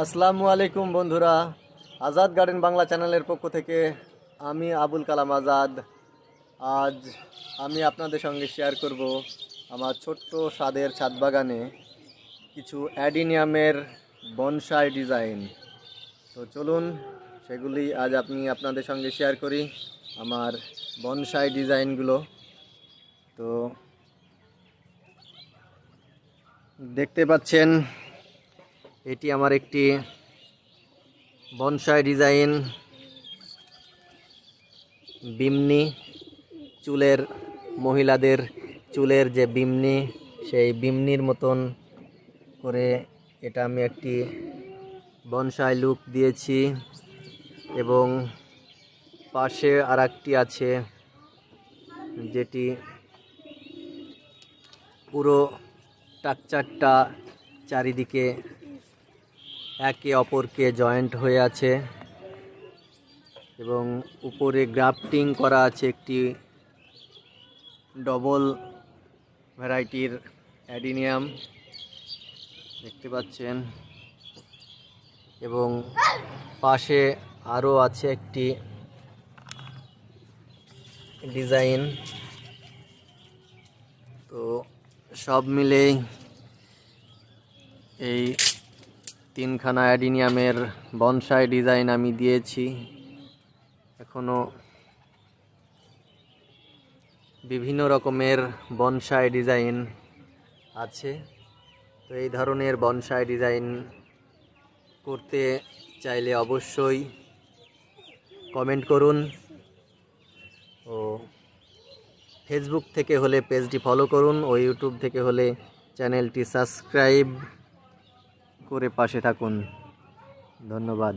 আসসালামু আলাইকুম বন্ধুরা, আজাদ গার্ডেন বাংলা চ্যানেলের পক্ষ থেকে আমি আবুল কালাম আজাদ। আজ আমি আপনাদের সঙ্গে শেয়ার করব আমার ছোট্ট স্বাদের ছাদ বাগানে কিছু অ্যাডিনিয়ামের বনসাই ডিজাইন। তো চলুন সেগুলি আজ আপনাদের সঙ্গে শেয়ার করি, আমার বনসাই ডিজাইনগুলো। তো দেখতে পাচ্ছেন এটি আমার একটি বনসাই ডিজাইন। বিমনি, চুলের মহিলাদের চুলের যে বিমনি, সেই বিমনির মতন করে এটা আমি একটি বনসাই লুক দিয়েছি। এবং পাশে আর একটি আছে যেটি পুরো স্ট্রাকচারটা চারিদিকে একে অপরকে জয়েন্ট হয়ে আছে এবং উপরে গ্রাফটিং করা আছে একটি ডবল ভ্যারাইটির অ্যাডিনিয়াম, দেখতে পাচ্ছেন। এবং পাশে আরও আছে একটি ডিজাইন। তো সব মিলেই এই তিনখানা অ্যাডিনিয়ামের বনসাই ডিজাইন আমি দিয়েছি। এখনও বিভিন্ন রকমের বনসাই ডিজাইন আছে। তো এই ধরনের বনসাই ডিজাইন করতে চাইলে অবশ্যই কমেন্ট করুন, ও ফেসবুক থেকে হলে পেজটি ফলো করুন, ও ইউটিউব থেকে হলে চ্যানেলটি সাবস্ক্রাইব করে পাশে থাকুন। ধন্যবাদ।